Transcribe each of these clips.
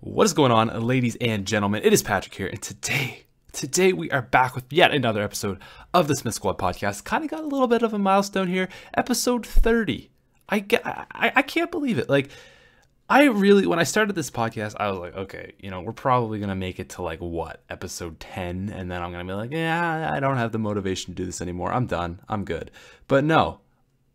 What is going on, ladies and gentlemen? It is Patrick here, and today we are back with yet another episode of the SmithSquad Podcast. Kind of got a little bit of a milestone here, episode 30. I can't believe it. Like, when I started this podcast, I was like, okay, we're probably gonna make it to episode 10, and then I'm gonna be like, yeah, I don't have the motivation to do this anymore. I'm done. I'm good. But no.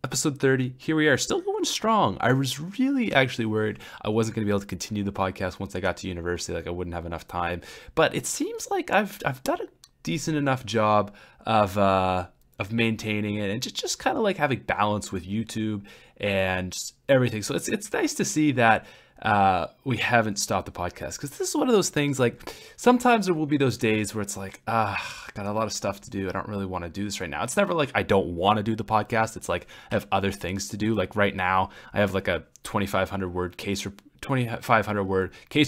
Episode 30, here we are, still going strong. I was really actually worried I wasn't going to be able to continue the podcast once I got to university, I wouldn't have enough time. But it seems like I've done a decent enough job of maintaining it and just kind of having balance with YouTube and everything. So it's nice to see that we haven't stopped the podcast, because this is one of those things, sometimes there will be those days where it's I got a lot of stuff to do. I don't really want to do this right now. It's never I don't want to do the podcast. It's I have other things to do. Right now I have a 2,500 word case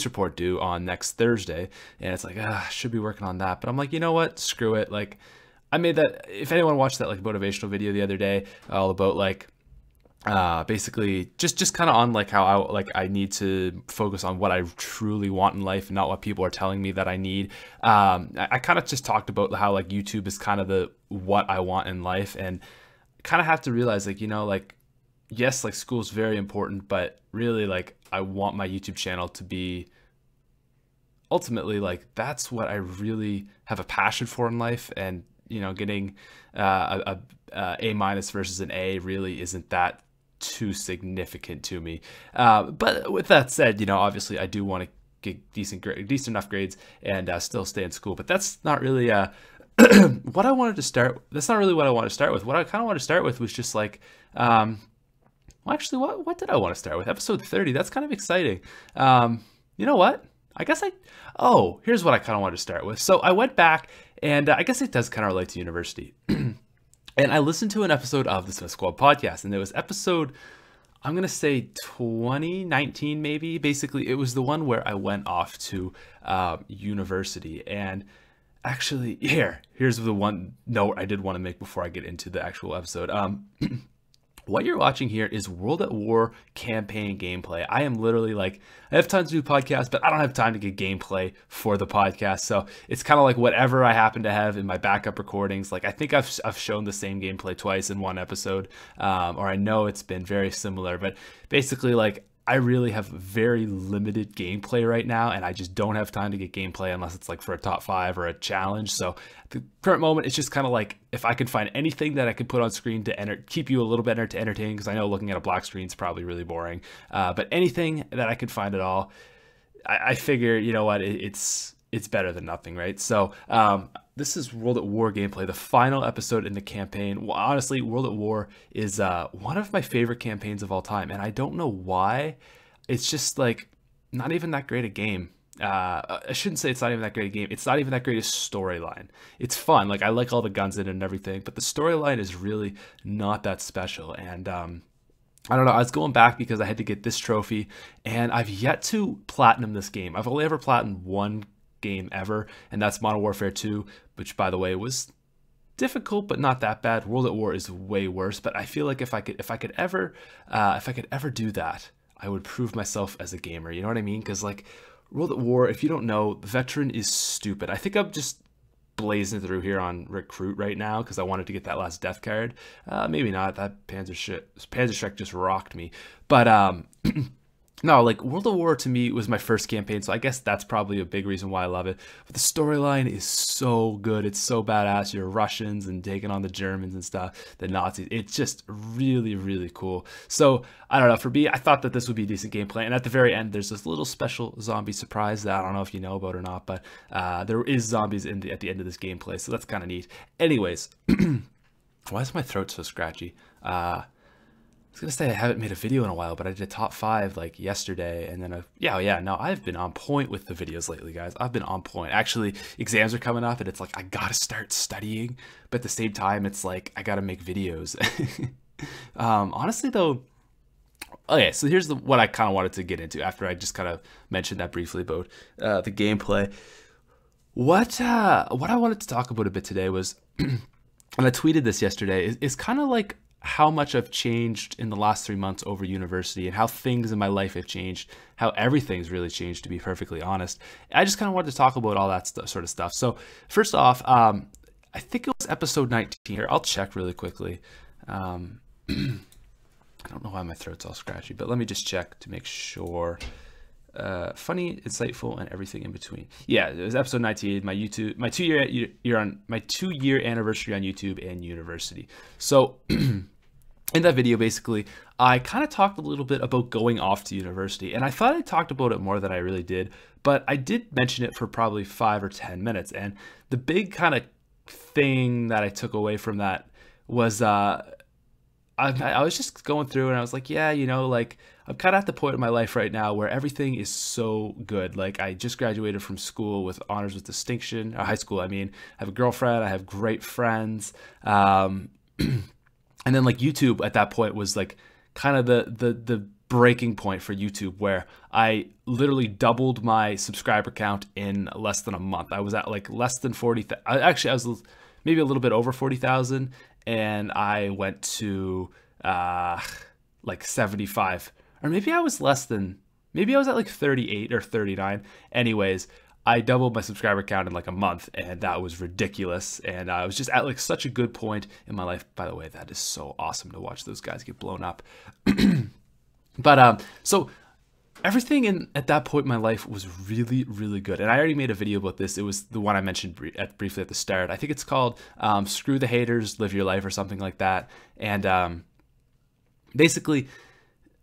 report due on next Thursday. And it's I should be working on that. But I'm you know what? Screw it. I made that, if anyone watched that motivational video the other day, all about basically just kind of on how I need to focus on what I truly want in life and not what people are telling me that I need. I kind of just talked about how YouTube is kind of what I want in life, and kind of have to realize yes, school is very important, but really I want my YouTube channel to be ultimately that's what I really have a passion for in life. And getting a A- versus an A really isn't that too significant to me. But with that said, obviously I do want to get decent enough grades and still stay in school. But that's not really what I wanted to start. That's not really what I want to start with. What I kind of want to start with was just well, actually, what did I want to start with? Episode 30. That's kind of exciting. You know what? Here's what I kind of wanted to start with. So I went back, and I guess it does kind of relate to university. And I listened to an episode of the SmithSquad Podcast, and it was episode, I'm going to say 2019 maybe. Basically, it was the one where I went off to university. And actually, here's the one note I did want to make before I get into the actual episode. What you're watching here is World at War campaign gameplay. I am literally I have time to do podcasts, but I don't have time to get gameplay for the podcast. So it's kind of whatever I happen to have in my backup recordings. I think I've shown the same gameplay twice in one episode, or I know it's been very similar, but basically I really have very limited gameplay right now, and I just don't have time to get gameplay unless it's for a top 5 or a challenge. So at the current moment, it's just kind of if I can find anything that I can put on screen to keep you a little bit entertained, because I know looking at a black screen is probably really boring. But anything that I can find at all, I figure, you know what, it's better than nothing, right? So this is World at War gameplay, the final episode in the campaign. Well, honestly, World at War is one of my favorite campaigns of all time, and I don't know why. It's just not even that great a game. I shouldn't say it's not even that great a game. It's not even that great a storyline. It's fun. I like all the guns in it and everything, but the storyline is really not that special. And I don't know, I was going back because I had to get this trophy, and I've yet to platinum this game. I've only ever platinumed one game ever, and that's Modern Warfare 2, which, by the way, was difficult but not that bad. World at War is way worse, but I feel if I could ever do that, I would prove myself as a gamer. You know what I mean? Because World at War, if you don't know, Veteran is stupid. I think I'm just blazing through here on Recruit right now because I wanted to get that last death card. Maybe not. That Panzer Shrek just rocked me. But no, World of War to me was my first campaign, so I guess that's probably a big reason why I love it. But the storyline is so good. It's so badass. You're Russians and taking on the Germans and stuff, the Nazis. It's just really, really cool. So, I don't know, for me, I thought that this would be decent gameplay. And at the very end, there's this little special zombie surprise that I don't know if you know about or not, but there is zombies at the end of this gameplay, so that's kind of neat. Anyways, why is my throat so scratchy? I was gonna say I haven't made a video in a while, but I did a top 5 yesterday, and then no, I've been on point with the videos lately, guys. I've been on point. Actually, exams are coming up, and it's I gotta start studying, but at the same time, it's I gotta make videos. Honestly, though, okay, so here's what I kind of wanted to get into after I just kind of mentioned that briefly about the gameplay. What I wanted to talk about a bit today was, and I tweeted this yesterday, is kind of how much I've changed in the last 3 months over university, and how things in my life have changed, how everything's really changed, to be perfectly honest. I just kind of wanted to talk about all that sort of stuff. So first off, I think it was episode 19 here. I'll check really quickly. I don't know why my throat's all scratchy, but let me just check to make sure. Funny, insightful, and everything in between. Yeah, it was episode 19, my 2-year anniversary on YouTube and university. So in that video, basically, I kind of talked a little bit about going off to university, and I thought I talked about it more than I really did, but I did mention it for probably 5 or 10 minutes. And the big kind of thing that I took away from that was I was just going through, and I was like, yeah, you know, like, I'm kind of at the point in my life right now where everything is so good. Like, I just graduated from school with honors with distinction, high school, I mean. I have a girlfriend, I have great friends. And then like YouTube at that point was like kind of the breaking point for YouTube, where I literally doubled my subscriber count in less than a month. I was at like less than 40,000. Actually, I was maybe a little bit over 40,000, and I went to like 75, or maybe I was less than, maybe I was at like 38 or 39. Anyways, I doubled my subscriber count in like a month, and that was ridiculous. And I was just at like such a good point in my life. By the way, that is so awesome to watch those guys get blown up. But so everything at that point in my life was really, really good. And I already made a video about this. It was the one I mentioned briefly at the start. I think it's called Screw the Haters, Live Your Life, or something like that. And basically,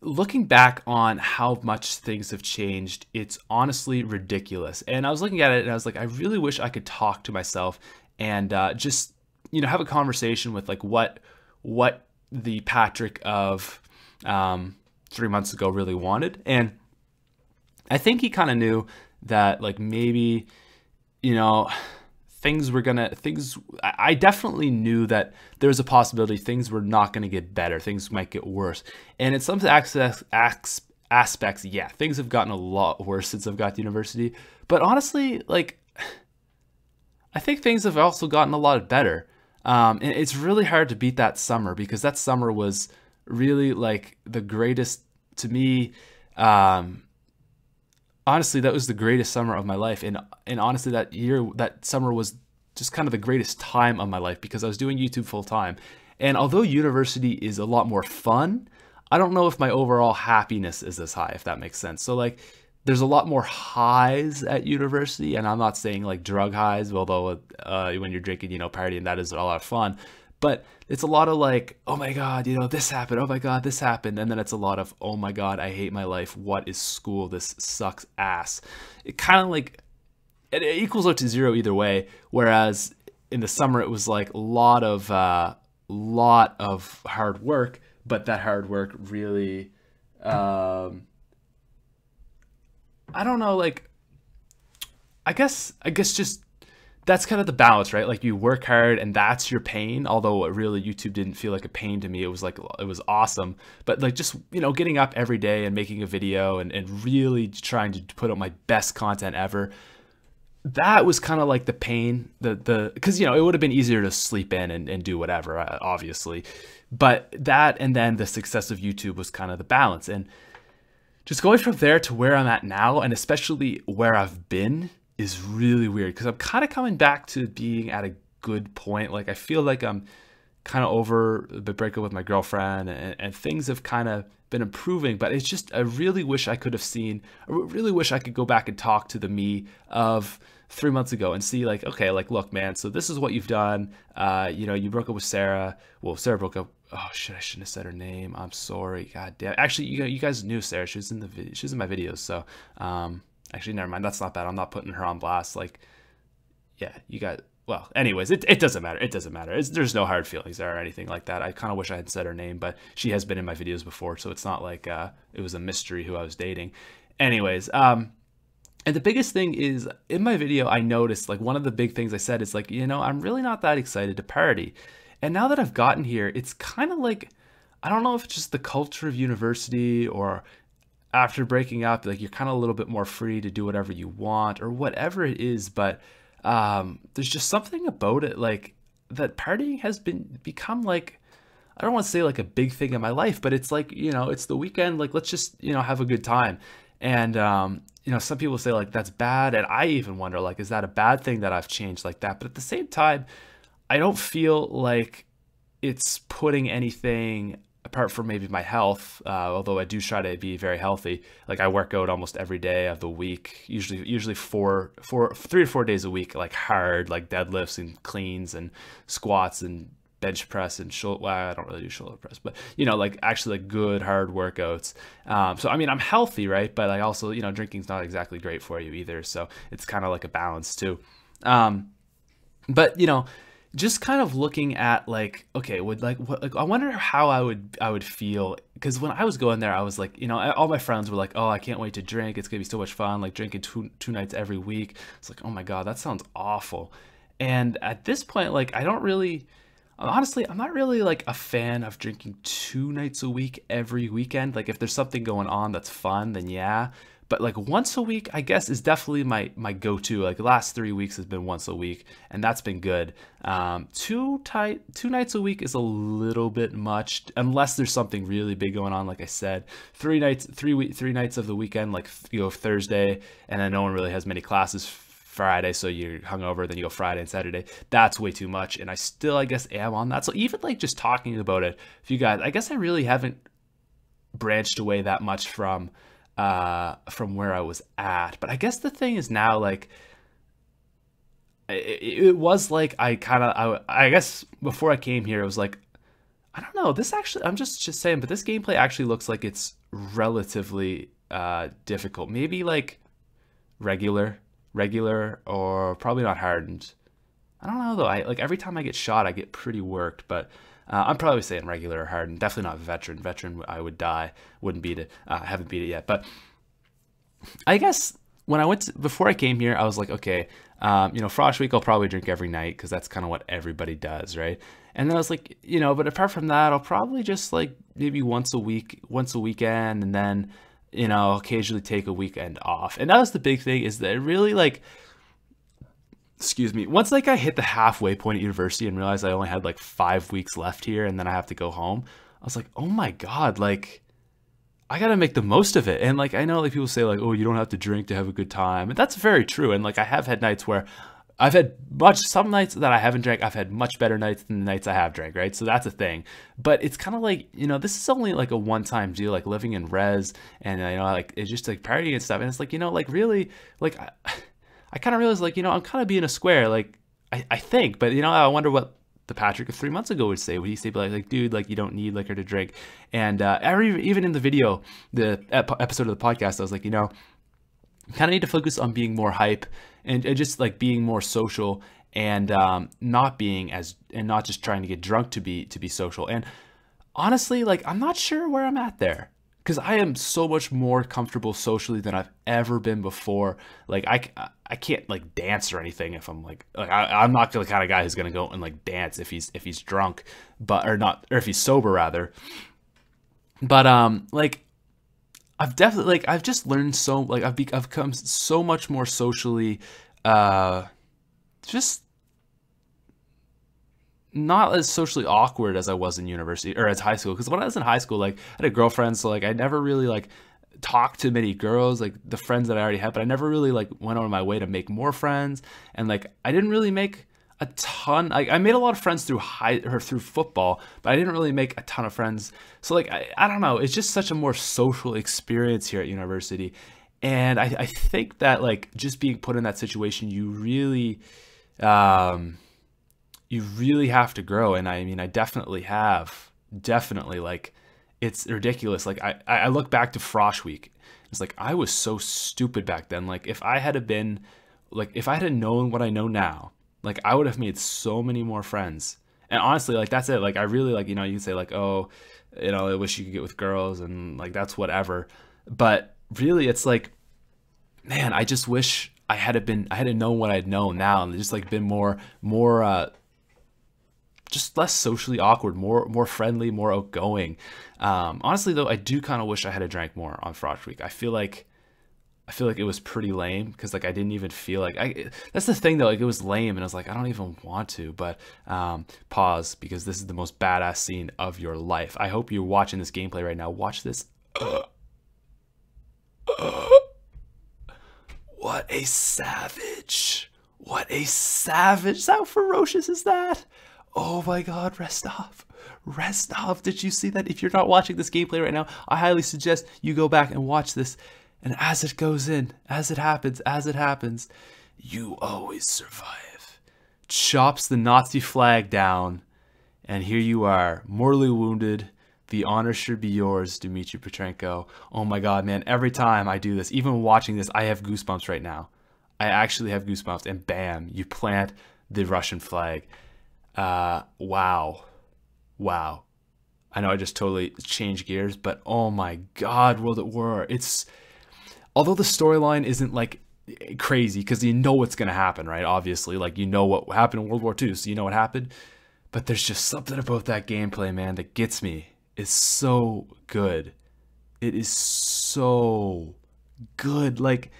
looking back on how much things have changed, it's honestly ridiculous. And I was looking at it, and I was like, I really wish I could talk to myself and just, you know, have a conversation with like what the Patrick of 3 months ago really wanted. And I think he kind of knew that, like, maybe, you know, I definitely knew that there was a possibility things were not going to get better. Things might get worse. And in some aspects, yeah, things have gotten a lot worse since I've got to university. But honestly, like, I think things have also gotten a lot better. And it's really hard to beat that summer, because that summer was really like the greatest to me. Honestly, that was the greatest summer of my life. And honestly, that summer was just kind of the greatest time of my life, because I was doing YouTube full time. And although university is a lot more fun, I don't know if my overall happiness is as high, if that makes sense. So like, there's a lot more highs at university, and I'm not saying like drug highs, although when you're drinking, you know, partying, that is a lot of fun. But it's a lot of like, oh my God, you know, this happened. Oh my God, this happened. And then it's a lot of, oh my God, I hate my life. What is school? This sucks ass. It kind of like, it equals out to zero either way. Whereas in the summer, it was like a lot of hard work, but that hard work really, I don't know, like, I guess just, that's kind of the balance, right? Like, you work hard and that's your pain. Although really YouTube didn't feel like a pain to me. It was like, it was awesome. But like, just, you know, getting up every day and making a video and really trying to put out my best content ever, that was kind of like the pain, because, you know, it would have been easier to sleep in and do whatever, obviously. But that, and then the success of YouTube was kind of the balance. And just going from there to where I'm at now, and especially where I've been, is really weird, because I'm kind of coming back to being at a good point. Like, I feel like I'm kind of over the breakup with my girlfriend, and things have kind of been improving, but it's just, I really wish I could go back and talk to the me of 3 months ago and see like, okay, like, look, man, so this is what you've done. You know, you broke up with Sarah. Well, Sarah broke up. Oh shit, I shouldn't have said her name. I'm sorry. God damn. Actually, you guys knew Sarah. She was in my videos. So, actually, never mind. That's not bad. I'm not putting her on blast. Like, yeah, you guys. Well, anyways, it doesn't matter. It doesn't matter. There's no hard feelings there or anything like that. I kind of wish I had said her name, but she has been in my videos before, so it's not like it was a mystery who I was dating. Anyways, and the biggest thing is, in my video, I noticed, like, one of the big things I said is like, you know, I'm really not that excited to party. And now that I've gotten here, it's kind of like, I don't know if it's just the culture of university, or after breaking up, like, you're kind of a little bit more free to do whatever you want or whatever it is. But there's just something about it, like, that partying has become like, I don't want to say like a big thing in my life, but it's like, it's the weekend, like let's just, have a good time. And some people say like that's bad, and I even wonder like, is that a bad thing that I've changed like that? But at the same time, I don't feel like it's putting anything apart from maybe my health, although I do try to be very healthy. Like I work out almost every day of the week, usually 3 to 4 days a week, like hard, like deadlifts and cleans and squats and bench press and shoulder. Well, I don't really do shoulder press, but like actually like good hard workouts. So I mean, I'm healthy, right? But I also, drinking's not exactly great for you either. So it's kind of like a balance too. But just kind of looking at like, okay, I wonder how I would feel, because when I was going there, I was like, all my friends were like, oh, I can't wait to drink. It's gonna be so much fun, like drinking two nights every week. It's like, oh my God, that sounds awful. And at this point, like honestly, I'm not really like a fan of drinking 2 nights a week every weekend. Like if there's something going on that's fun, then yeah. But like once a week, I guess, is definitely my go-to. Like the last 3 weeks has been once a week, and that's been good. 2 nights a week is a little bit much, unless there's something really big going on. Like I said, 3 nights of the weekend, like Thursday, and then no one really has many classes Friday, so you're hungover, then you go Friday and Saturday. That's way too much, and I still, I guess, am on that. So even like just talking about it, if you guys, I guess I really haven't branched away that much from where I was at. But I guess the thing is now, like, it was like I guess before I came here, it was like, I don't know, this actually, I'm just saying, but this gameplay actually looks like it's relatively difficult. Maybe like regular, or probably not hardened. I don't know though. Like every time I get shot, I get pretty worked, but I'm probably saying regular or hardened. Definitely not veteran. Veteran, I would die. Wouldn't beat it. Haven't beat it yet. But I guess when before I came here, I was like, okay, Frost Week, I'll probably drink every night because that's kind of what everybody does, right? And then I was like, but apart from that, I'll probably just like maybe once a weekend, and then, occasionally take a weekend off. And that was the big thing, is that it really like, excuse me, once like I hit the halfway point at university and realized I only had like 5 weeks left here and then I have to go home, I was like, oh my God, like I gotta make the most of it. And like I know like people say like, oh, you don't have to drink to have a good time, and that's very true. And like I have had nights where I've had some nights that I haven't drank, I've had much better nights than the nights I have drank, right? So that's a thing. But it's kind of like, this is only like a one-time deal, like living in res, and like it's just like partying and stuff. And it's like, like really, like I kind of realized like, I'm kind of being a square, like I think, but I wonder what the Patrick of 3 months ago would say. Would he say like, dude, like you don't need liquor to drink? And even in the video, the episode of the podcast, I was like, you kind of need to focus on being more hype and just like being more social, and not just trying to get drunk to be social. And honestly, like I'm not sure where I'm at there, because I am so much more comfortable socially than I've ever been before. Like I can't like dance or anything if I'm like I'm not the kind of guy who's gonna go and like dance if he's drunk, or if he's sober rather. But like I've definitely, like I've just learned so, like I've become so much more socially just not as socially awkward as I was in university or as high school. Because when I was in high school, like I had a girlfriend, so like I never really like talked to many girls, like the friends that I already had, but I never really like went out of my way to make more friends. And like I didn't really make a ton. I made a lot of friends through through football, but I didn't really make a ton of friends. So like I don't know, it's just such a more social experience here at university. And I think that like just being put in that situation, you really have to grow. And I mean, I definitely have. Definitely, like it's ridiculous. Like I look back to Frosh Week. It's like I was so stupid back then. Like if I had known what I know now, like I would have made so many more friends. And honestly, like that's it. Like I really, like, you can say like, oh, I wish you could get with girls, and like that's whatever. But really, it's like, man, I just wish I had known what I'd known now, and just like been more just less socially awkward, more friendly, more outgoing. Honestly though, I do kind of wish I had drank more on Frosh Week. I feel like I feel like it was pretty lame because like I didn't even feel like that's the thing though, like it was lame and I was like I don't even want to, but pause because this is the most badass scene of your life. I hope you're watching this gameplay right now. Watch this. What a savage. What a savage. How ferocious is that? Oh my god, Restov. Restov, did you see that? If you're not watching this gameplay right now, I highly suggest you go back and watch this. And as it goes in, as it happens, you always survive. Chops the Nazi flag down, and here you are, mortally wounded. The honor should be yours, Dmitry Petrenko. Oh my god, man, every time I do this, even watching this, I have goosebumps right now. I actually have goosebumps, and bam, you plant the Russian flag. Wow. I know I just totally changed gears, but oh my god, World at War. Although the storyline isn't like crazy because you know what's going to happen, right? Obviously, like you know what happened in World War II, so you know what happened. But there's just something about that gameplay, man, that gets me. It's so good. It is so good. Like,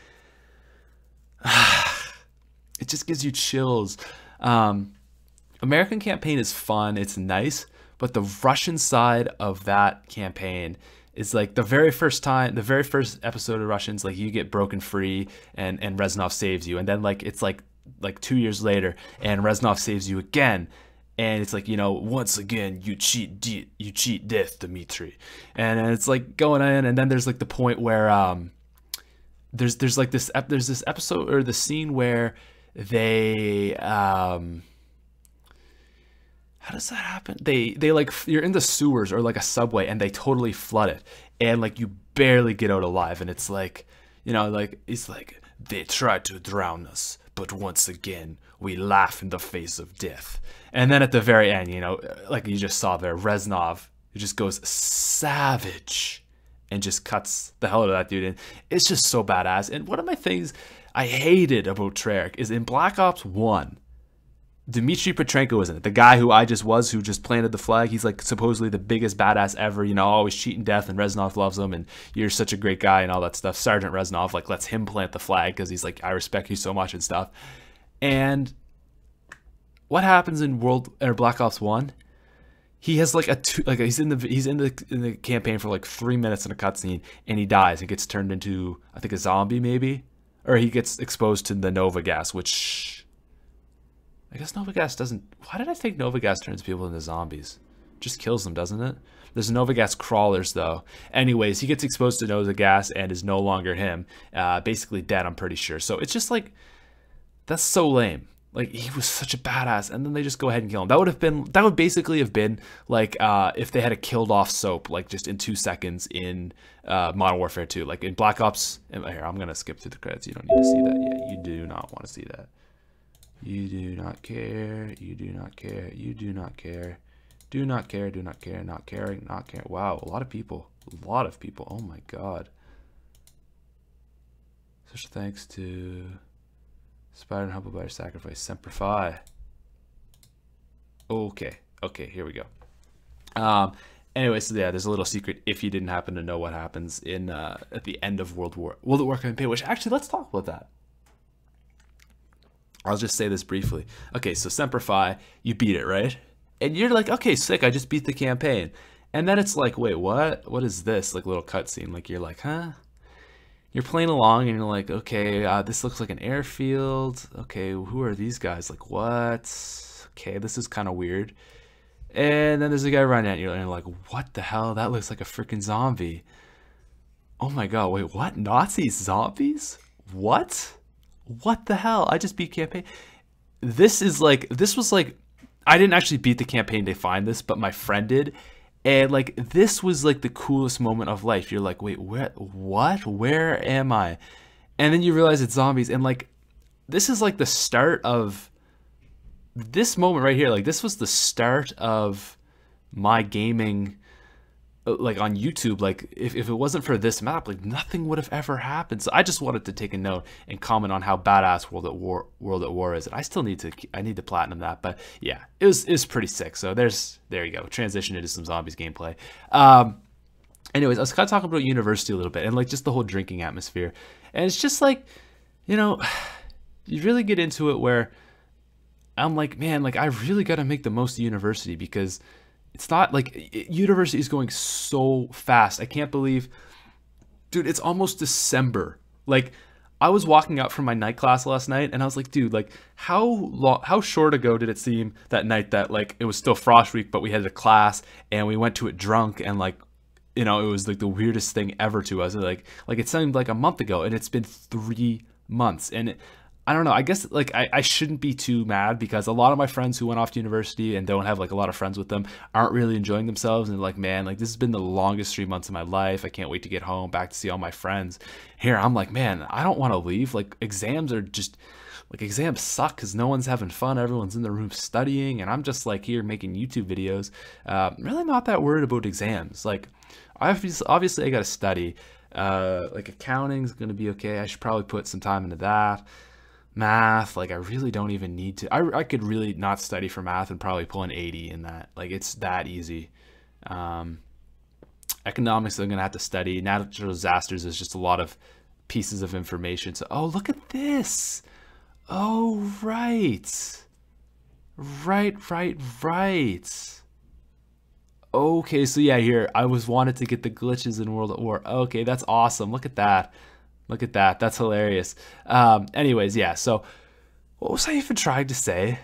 it just gives you chills. American campaign is fun. It's nice. But the Russian side of that campaign is like the very first episode of Russians, like you get broken free and Reznov saves you. And then like it's like 2 years later and Reznov saves you again. And it's like, you know, once again, you cheat death, Dmitry. And it's like going in, and then there's like the point where there's this episode or the scene where they how does that happen? They like, you're in the sewers or like a subway and they totally flood it, and like you barely get out alive, and it's like, you know, like it's like they tried to drown us, but once again we laugh in the face of death. And then at the very end, you know, like you just saw there, Reznov, who just goes savage and just cuts the hell out of that dude. And it's just so badass. And one of my things I hated about Treyarch is in Black Ops 1, Dmitry Petrenko is in it. The guy who who just planted the flag. He's like supposedly the biggest badass ever, you know, always cheating death, and Reznov loves him, and you're such a great guy and all that stuff. Sergeant Reznov like lets him plant the flag because he's like, I respect you so much and stuff. And what happens in Black Ops 1? He has like he's in the campaign for like 3 minutes in a cutscene, and he dies and gets turned into, I think, a zombie maybe, or he gets exposed to the Nova gas, which I guess Nova gas doesn't. Why did I think Nova gas turns people into zombies? Just kills them, doesn't it? There's Nova gas crawlers though. Anyways, he gets exposed to Nova gas and is no longer him. Basically dead, I'm pretty sure. So it's just like, that's so lame. Like, he was such a badass, and then they just go ahead and kill him. That would basically have been like if they had killed off Soap, like just in 2 seconds in Modern Warfare 2. Like in Black Ops. Here, I'm gonna skip through the credits. You don't need to see that. Yeah, you do not want to see that. You do not care. You do not care. You do not care. Do not care. Do not care. Not caring. Not care. Wow, a lot of people. A lot of people. Oh my god. Such thanks to Spider and humbled by your sacrifice. Semper Fi. Okay, here we go. Anyway, so yeah, there's a little secret if you didn't happen to know what happens in at the end of World at War campaign, which actually, let's talk about that. I'll just say this briefly. Okay, so Semper Fi, you beat it, right? And you're like, okay, sick, I just beat the campaign. And then it's like, wait, what? What is this? Like, little cutscene. Like, you're like, huh? You're playing along and you're like, okay, this looks like an airfield. Okay, who are these guys? Like, what? Okay, this is kind of weird. And then there's a guy running at you and you're like, what the hell? That looks like a freaking zombie. Oh my god, wait, what? Nazi zombies? What? What the hell? I just beat campaign. This was like, I didn't actually beat the campaign to find this, but my friend did. And like, this was like the coolest moment of life. You're like, wait, what? Where am I? And then you realize it's zombies. And like, this is like the start of this moment right here. Like, this was the start of my gaming, like on YouTube. Like, if it wasn't for this map, like nothing would have ever happened. So I just wanted to take a note and comment on how badass World at War is. And I need to platinum that, but yeah, it was pretty sick. So there you go. Transition into some zombies gameplay. Anyways, I was kind of talking about university a little bit and like just the whole drinking atmosphere. And it's just like, you know, you really get into it where I'm like, man, like I really got to make the most of university, because it's not like university is going so fast. I can't believe, dude, it's almost December. Like, I was walking out from my night class last night and I was like, dude, like how short ago did it seem that night that like it was still frost week, but we had a class and we went to it drunk, and like, you know, it was like the weirdest thing ever to us. Like it seemed like a month ago, and it's been 3 months. And I don't know, I guess like I shouldn't be too mad, because a lot of my friends who went off to university and don't have like a lot of friends with them aren't really enjoying themselves, and like, man, like this has been the longest 3 months of my life. I can't wait to get home, back to see all my friends. Here I'm like, man, I don't want to leave. Like exams are just like, exams suck because no one's having fun. Everyone's in the room studying, and I'm just like here making YouTube videos. Really not that worried about exams. Like obviously I got to study. Like accounting's gonna be okay. I should probably put some time into that. Math, like I really don't even need to. I could really not study for math and probably pull an 80 in that. Like it's that easy. Economics, I'm gonna have to study. Natural disasters is just a lot of pieces of information. So, oh, look at this. Oh, right. Right. Okay, so yeah, here I wanted to get the glitches in World at War. Okay, that's awesome. Look at that. That's hilarious. Anyways, yeah, so what was I even trying to say?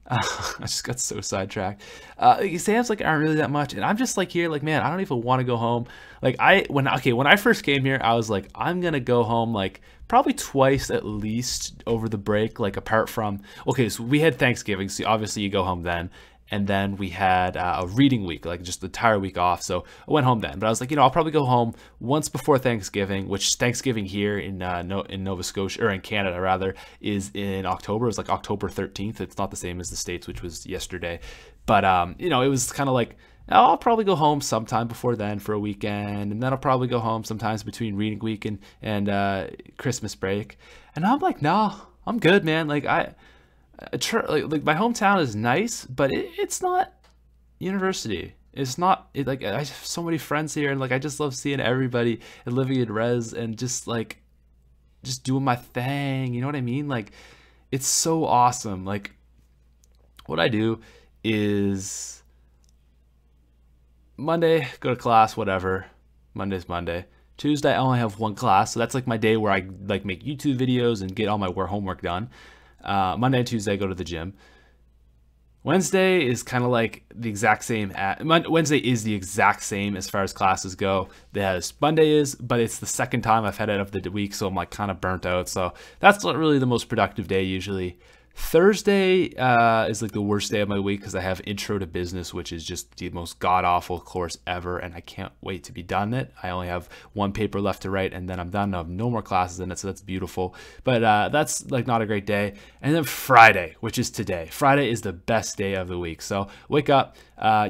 I just got so sidetracked. Exams like aren't really that much, and I'm just like here, like, man, I don't even want to go home. Like when I first came here, I was like, I'm gonna go home like probably twice at least over the break. Like apart from, okay, so we had Thanksgiving, so obviously you go home then. And then we had a reading week, like just the entire week off. So I went home then. But I was like, you know, I'll probably go home once before Thanksgiving, which Thanksgiving here in Nova Scotia, or in Canada rather, is in October. It's like October 13th. It's not the same as the States, which was yesterday. But, you know, it was kind of like, I'll probably go home sometime before then for a weekend. And then I'll probably go home sometimes between reading week and Christmas break. And I'm like, no, I'm good, man. Like like my hometown is nice, but it's not university. It's not like I have so many friends here, and like I just love seeing everybody and living in res and just doing my thing. You know what I mean? Like it's so awesome. Like what I do is Monday, go to class, whatever. Monday's Monday. Tuesday, I only have one class, so that's like my day where I like make YouTube videos and get all my homework done. Monday and Tuesday, I go to the gym. Wednesday is kind of like the exact same. Wednesday is the exact same as far as classes go as Monday is, but it's the second time I've had it of the week, so I'm like kind of burnt out. So that's not really the most productive day usually. Thursday is like the worst day of my week because I have Intro to Business, which is just the most god-awful course ever, and I can't wait to be done it. I only have one paper left to write, and then I'm done. I have no more classes in it, so that's beautiful. But that's like not a great day. And then Friday, which is today. Friday is the best day of the week. So wake up.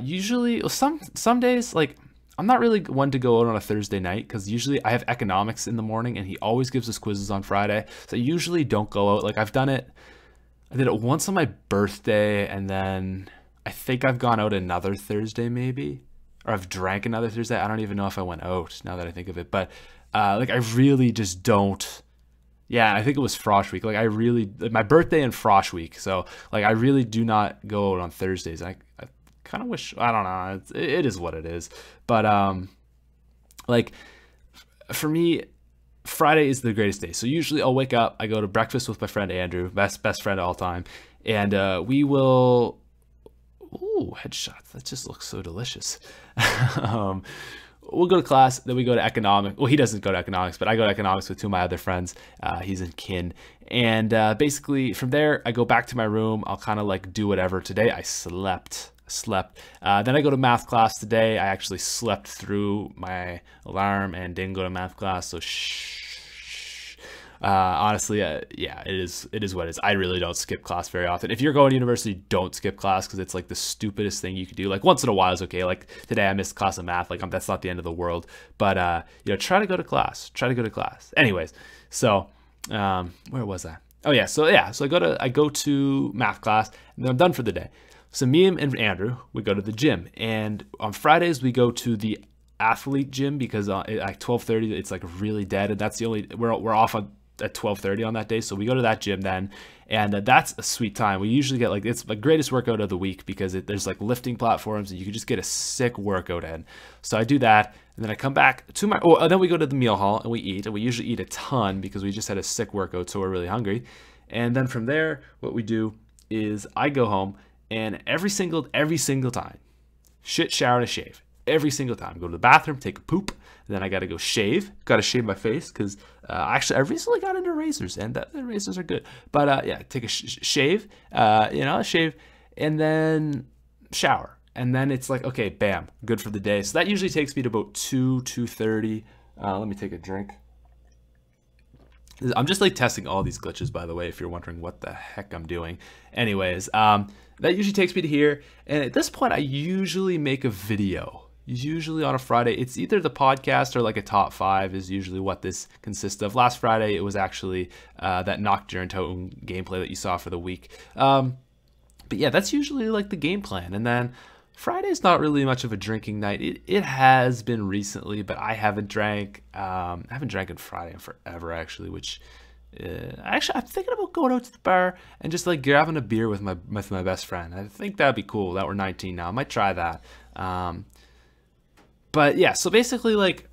Usually, some days, like, I'm not really one to go out on a Thursday night because usually I have economics in the morning, and he always gives us quizzes on Friday. So I usually don't go out. Like, I did it once on my birthday, and then I think I've gone out another Thursday maybe, or I've drank another Thursday. I don't even know if I went out now that I think of it, but like I really just don't. Yeah, I think it was Frosh Week. Like my birthday and Frosh Week. So like I really do not go out on Thursdays. I kind of wish, I don't know. It is what it is. But like for me, Friday is the greatest day. So usually I'll wake up, I go to breakfast with my friend Andrew, best friend of all time, and we will, ooh, headshots. That just looks so delicious. We'll go to class, then we go to economics. Well, he doesn't go to economics, but I go to economics with two of my other friends. He's in kin. And basically from there, I go back to my room. I'll kind of like do whatever. Today I slept. Then I go to math class today. I actually slept through my alarm and didn't go to math class. So honestly, yeah, it is what it is. I really don't skip class very often. If you're going to university, don't skip class because it's like the stupidest thing you could do. Like once in a while is okay. Like today I missed class of math. Like that's not the end of the world. But you know, try to go to class. Anyways, so where was I? Oh yeah, so I go to math class and then I'm done for the day. So me and Andrew, we go to the gym, and on Fridays we go to the athlete gym because at 12:30 it's like really dead, and that's the only we're off at 12:30 on that day, so we go to that gym then, and that's a sweet time. We usually get like, it's the greatest workout of the week because there's like lifting platforms and you can just get a sick workout in. So I do that, and then I come back to then we go to the meal hall and we eat, and we usually eat a ton because we just had a sick workout, so we're really hungry. And then from there, what we do is I go home, and every single time, shit, shower, and a shave. Every single time, go to the bathroom, take a poop, and then I gotta go shave. Gotta shave my face because actually I recently got into razors, and the razors are good. But yeah, take a shave, shave, and then shower, and then it's like, okay, bam, good for the day. So that usually takes me to about 2:30. Let me take a drink. I'm just like testing all these glitches, by the way, if you're wondering what the heck I'm doing. Anyways, that usually takes me to here, and at this point I usually make a video. Usually on a Friday, it's either the podcast or like a top 5 is usually what this consists of. Last Friday, it was actually that Nocturne Totem gameplay that you saw for the week. But yeah, that's usually like the game plan. And then Friday's not really much of a drinking night. It has been recently, but I haven't drank. I haven't drank on Friday in forever, actually, which actually I'm thinking about going out to the bar and just like grabbing a beer with my best friend. I think that'd be cool. That we're 19 now. I might try that. But yeah, so basically like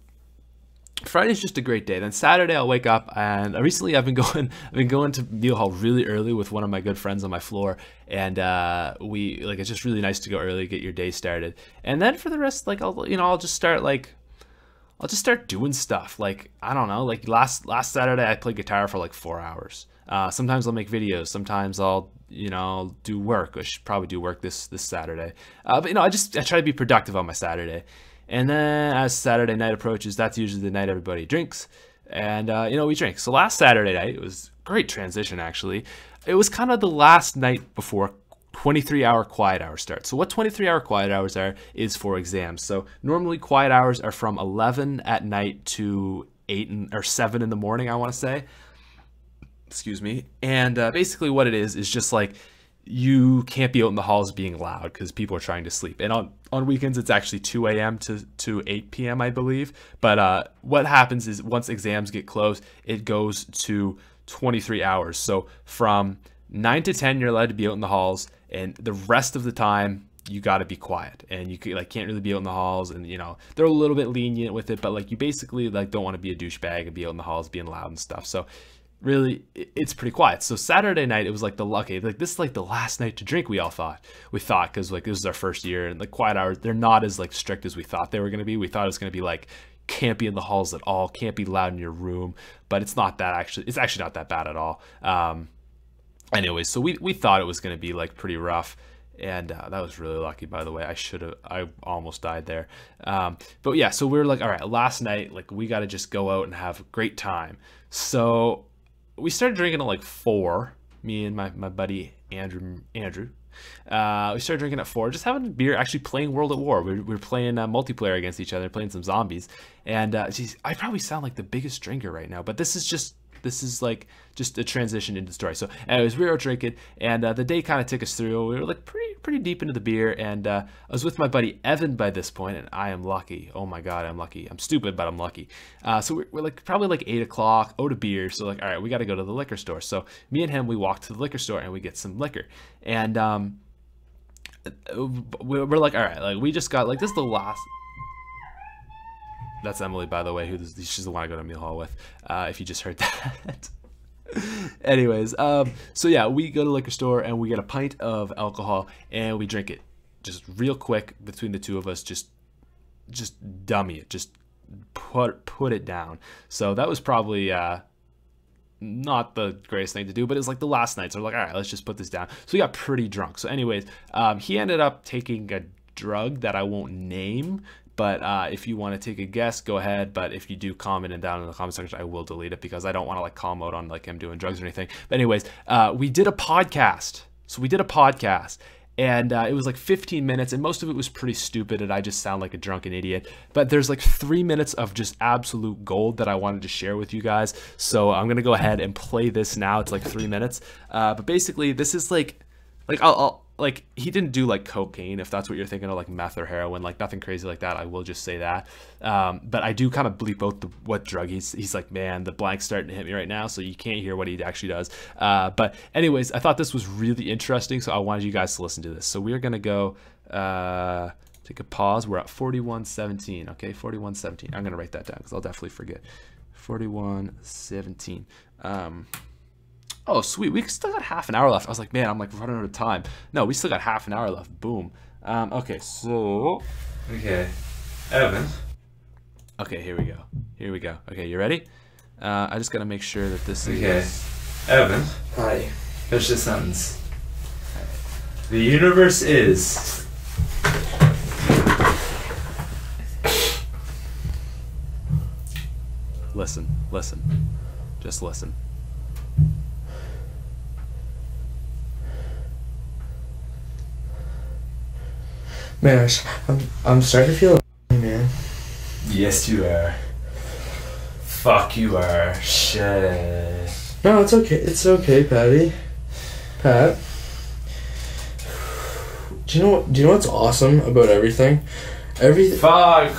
Friday's just a great day. Then Saturday I'll wake up, and recently I've been going to meal hall really early with one of my good friends on my floor, and it's just really nice to go early, get your day started. And then for the rest, like I'll just start doing stuff. Like, I don't know, like last Saturday I played guitar for like 4 hours. Sometimes I'll make videos, sometimes I'll do work. I should probably do work this Saturday. But I try to be productive on my Saturday. And then as Saturday night approaches, that's usually the night everybody drinks. And, we drink. So last Saturday night, it was a great transition, actually. It was kind of the last night before 23-hour quiet hours start. So what 23-hour quiet hours are is for exams. So normally quiet hours are from 11 at night to 7 in the morning, I want to say. Excuse me. And basically what it is just like, you can't be out in the halls being loud because people are trying to sleep. And on weekends, it's actually 2 a.m. to 8 p.m., I believe. But what happens is once exams get close, it goes to 23 hours. So from 9 to 10, you're allowed to be out in the halls. And the rest of the time, you got to be quiet. And you can't really be out in the halls. And, they're a little bit lenient with it. But, like, you basically, like, don't want to be a douchebag and be out in the halls being loud and stuff. So really, it's pretty quiet. So Saturday night, it was like this is like the last night to drink. We thought because like this was our first year, and the quiet hours, they're not as like strict as we thought they were going to be. We thought it was going to be like, can't be in the halls at all, can't be loud in your room, but it's not that actually. It's actually not that bad at all. Anyways, so we thought it was going to be like pretty rough. And that was really lucky, by the way. I almost died there. But yeah, so we were like, all right, last night, like we got to just go out and have a great time. So we started drinking at like 4, me and my buddy Andrew. We started drinking at 4, just having a beer, actually playing World at War. We were playing multiplayer against each other, playing some zombies. And geez, I probably sound like the biggest drinker right now, but this is like just a transition into the story. So anyways, we were out drinking, and the day kind of took us through. We were like pretty deep into the beer, and I was with my buddy Evan by this point, and I am lucky. Oh my God, I'm lucky. I'm stupid, but I'm lucky. So we're like probably like 8 o'clock, out of beer. So like, all right, we got to go to the liquor store. So me and him, we walk to the liquor store and we get some liquor. And we're like, all right, like we just got, like, this is the last. That's Emily, by the way, she's the one I go to meal hall with, if you just heard that. Anyways, so yeah, we go to the liquor store and we get a pint of alcohol and we drink it just real quick between the two of us, just dummy it, just put it down. So that was probably not the greatest thing to do, but it's like the last night, so we're like, all right, let's just put this down. So we got pretty drunk. So anyways, he ended up taking a drug that I won't name, but if you want to take a guess, go ahead. But if you do comment it down in the comment section, I will delete it because I don't want to like call him out on like him doing drugs or anything. But anyways, we did a podcast. So we did a podcast, and it was like 15 minutes, and most of it was pretty stupid, and I just sound like a drunken idiot. But there's like 3 minutes of just absolute gold that I wanted to share with you guys. So I'm gonna go ahead and play this now. It's like 3 minutes. But basically, this is like like he didn't do like cocaine, if that's what you're thinking of, like meth or heroin, like nothing crazy like that. I will just say that. But I do kind of bleep out what drug he's like, man, the blank's starting to hit me right now, so you can't hear what he actually does. But anyways, I thought this was really interesting, so I wanted you guys to listen to this. So we're gonna go take a pause. We're at 41:17. Okay, 41:17. I'm gonna write that down because I'll definitely forget. 41:17. Oh, sweet. We still got half an hour left. I was like, man, I'm like running out of time. No, we still got half an hour left. Boom. Okay, so. Okay. Evan. Okay, here we go. Here we go. Okay, you ready? I just got to make sure that this is. Okay. Evan. Hi. Finish this sentence. The universe is. Listen. Just listen. Man, I'm starting to feel man. Yes, you are. Fuck, you are. Shit. No, it's okay. It's okay, Patty. Pat. Do you know what's awesome about everything? Fuck.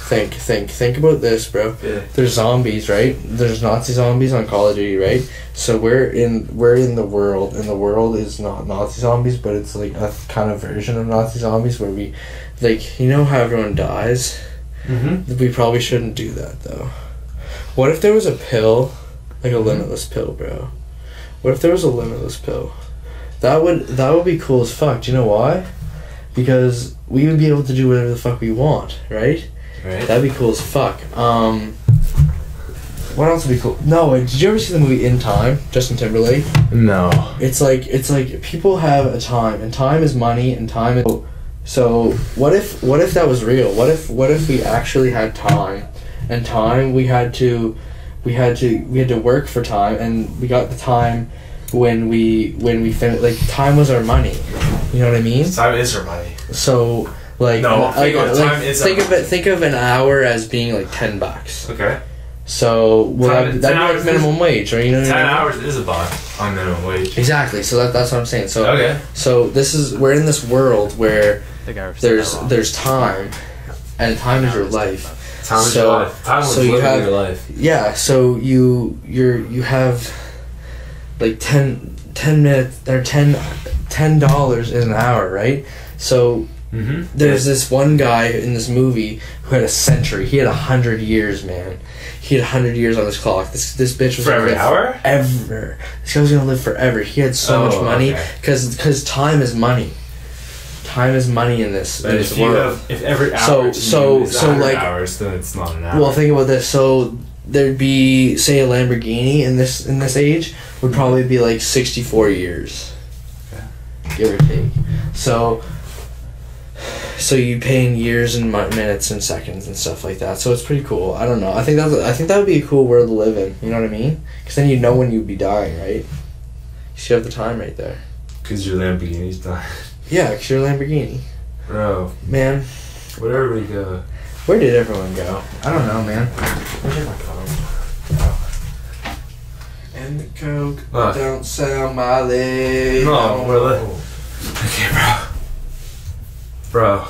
Think about this, bro. Yeah. There's zombies, right? There's Nazi zombies on Call of Duty, right? So we're in the world, and the world is not Nazi zombies, but it's like a kind of version of Nazi zombies where we, like, you know how everyone dies? Mm-hmm. We probably shouldn't do that, though. What if there was a pill, like a limitless pill, bro? What if there was a limitless pill? That would be cool as fuck. Do you know why? Because we would be able to do whatever the fuck we want, right? Right. That'd be cool as fuck. What else would be cool? No, did you ever see the movie In Time? Justin Timberlake. No. It's like people have a time, and time is money, and time is. So what if that was real? What if we actually had time, and time we had to work for time, and we got the time when we finished. Like, time was our money. You know what I mean? Time is our money. So. Like, no, think of an hour as being like $10. Okay. So that'd be like minimum wage, right? You know, 10 hours is a buck on minimum wage. Exactly. So that's what I'm saying. So okay. So we're in this world where there's time, and time is your life. Time is your life. Time is your life. Yeah. So you have like 10 minutes or $10 in an hour, right? So. Mm-hmm. There's this one guy in this movie who had a century. He had 100 years, man. He had 100 years on his clock. This bitch was for every hour. Forever. This guy was gonna live forever. He had so much money because time is money. Time is money in this world. If every hour so like hours, then it's not an hour. Well, think about this. So there'd be, say, a Lamborghini in this age would probably be like 64 years, give or take. So you pay in years and minutes and seconds and stuff like that. So it's pretty cool. I don't know. I think that would be a cool world to live in. You know what I mean? Because then you know when you'd be dying, right? You should have the time right there. Because your Lamborghini's dying. Yeah, because you're a Lamborghini. Bro. Man. Where'd everybody go? Where did everyone go? I don't know, man. Where's my phone? Oh. And the coke don't sell my leg. No, we're lit. Okay, bro.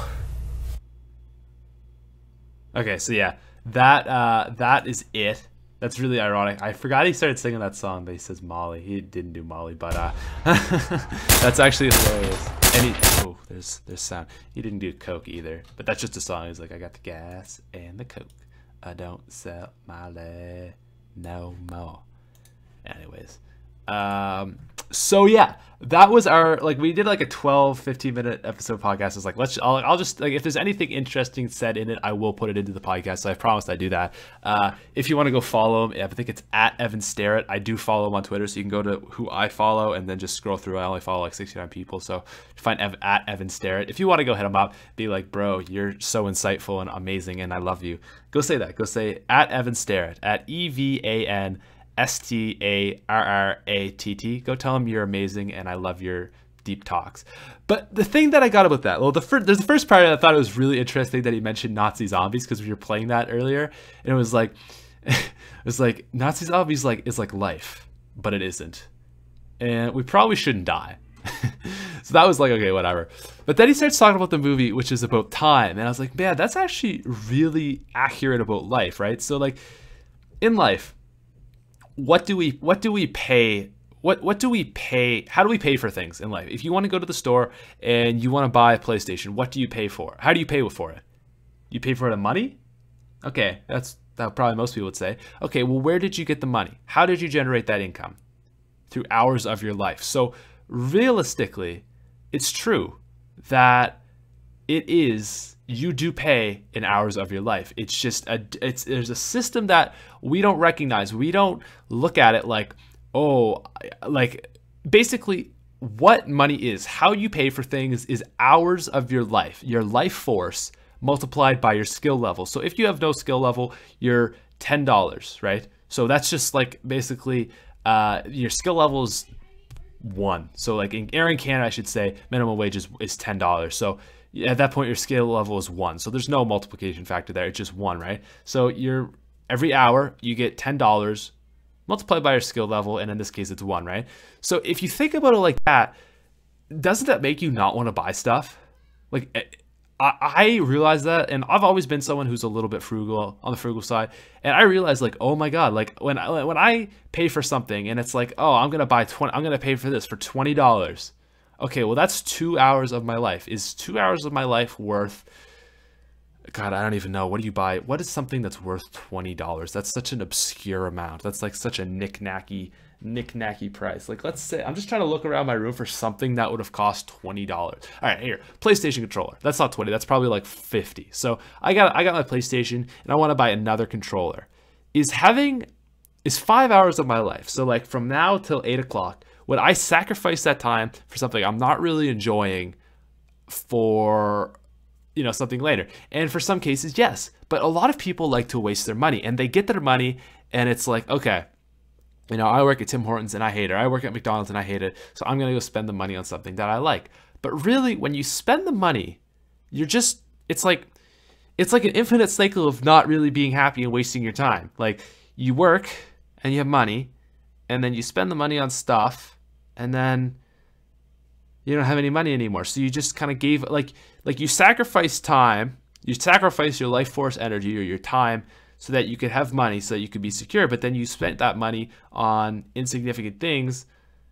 Okay, so yeah, that is it. That's really ironic. I forgot he started singing that song, but he says Molly. He didn't do Molly, but that's actually hilarious. And there's sound. He didn't do coke either, but that's just a song. He's like, I got the gas and the coke. I don't sell Molly no more. Anyways, so yeah, that was our, like, we did like a 12-15 minute episode podcast. It's like, I'll just, like, if there's anything interesting said in it, I will put it into the podcast. So I promised I'd do that. If you want to go follow him, I think it's at Evan Starrett. I do follow him on Twitter, so you can go to who I follow and then just scroll through. I only follow like 69 people, so find at Evan Starrett. If you want to go hit him up, be like, bro, you're so insightful and amazing, and I love you. Go say that. Go say at Evan Starrett, at EVAN STARRATT. Go tell him you're amazing and I love your deep talks. But the thing that I got about that, well, there's the first part I thought it was really interesting that he mentioned Nazi zombies, because we were playing that earlier, and it was like Nazi zombies is like life, but it isn't. and we probably shouldn't die. So that was like, okay, whatever. But then he starts talking about the movie, which is about time. And I was like, man, that's actually really accurate about life, right? So like in life, what do we pay? What do we pay? How do we pay for things in life? If you want to go to the store and you want to buy a PlayStation, what do you pay for? How do you pay for it? You pay for it in money? Okay, that probably most people would say. Okay, well, where did you get the money? How did you generate that income? Through hours of your life. So realistically, it's true that you do pay in hours of your life. It's just there's a system that we don't recognize. We don't look at it like, oh, like basically what money is, how you pay for things is hours of your life force multiplied by your skill level. So if you have no skill level, you're $10, right? So that's just like basically your skill level is 1. So like in Canada, I should say minimum wage is $10. So at that point, your skill level is 1. So there's no multiplication factor there. It's just 1, right? So every hour you get $10 multiplied by your skill level, and in this case, it's 1, right? So if you think about it like that, doesn't that make you not want to buy stuff? Like I realize that, and I've always been someone who's a little bit frugal, on the frugal side, and I realize like, oh my god, like when I pay for something and it's like, oh, I'm gonna pay for this for $20. Okay, well that's 2 hours of my life. Is 2 hours of my life worth? God, I don't even know. What do you buy? What is something that's worth $20? That's such an obscure amount. That's like such a knick-knacky price. Like, let's say I'm just trying to look around my room for something that would have cost $20. All right, here, PlayStation controller. That's not 20. That's probably like 50. So I got my PlayStation and I want to buy another controller. Is 5 hours of my life. So like from now till 8 o'clock, would I sacrifice that time for something I'm not really enjoying for something later? And for some cases, yes. But a lot of people like to waste their money, and they get their money and it's like, okay, I work at Tim Hortons and I hate it. I work at McDonald's and I hate it. So I'm going to go spend the money on something that I like. But really, when you spend the money, it's like an infinite cycle of not really being happy and wasting your time. Like you work and you have money, and then you spend the money on stuff, and then you don't have any money anymore. So you just kind of gave, like you sacrifice time, you sacrifice your life force energy or your time so that you could have money, so that you could be secure. But then you spent that money on insignificant things.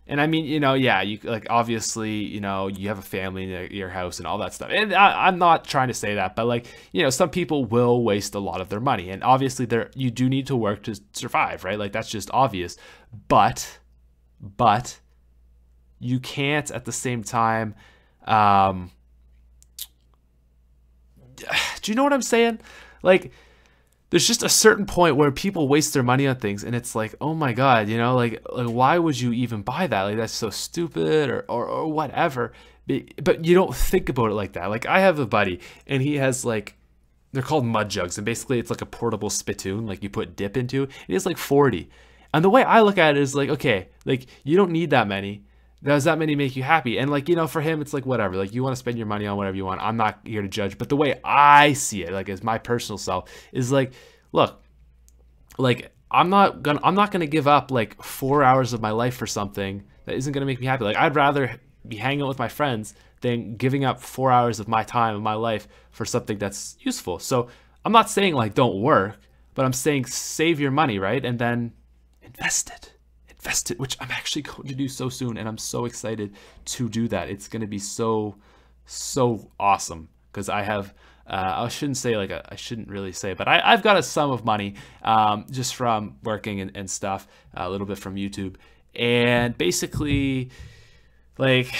And I mean, yeah, you like, obviously, you have a family in your house and all that stuff. And I'm not trying to say that, but like, some people will waste a lot of their money. And obviously you do need to work to survive, right? Like that's just obvious. But you can't at the same time, do you know what I'm saying? Like, there's just a certain point where people waste their money on things, and it's like, oh my god, like why would you even buy that? Like that's so stupid, or whatever. But you don't think about it like that. Like I have a buddy, and he has like, they're called mud jugs, and basically it's like a portable spittoon, like you put dip into. And he has like 40. And the way I look at it is like, okay, like you don't need that many. Does that many make you happy? And like, for him, it's like, whatever, like you want to spend your money on whatever you want. I'm not here to judge. But the way I see it, like as my personal self, is like, look, like I'm not gonna give up like 4 hours of my life for something that isn't gonna make me happy. Like I'd rather be hanging out with my friends than giving up 4 hours of my time of my life for something that's useful. So I'm not saying like don't work, but I'm saying save your money, right? And then invest it, which I'm actually going to do so soon, and I'm so excited to do that. It's going to be so awesome, because I have I shouldn't really say, but I've got a sum of money just from working and stuff, a little bit from YouTube, and basically like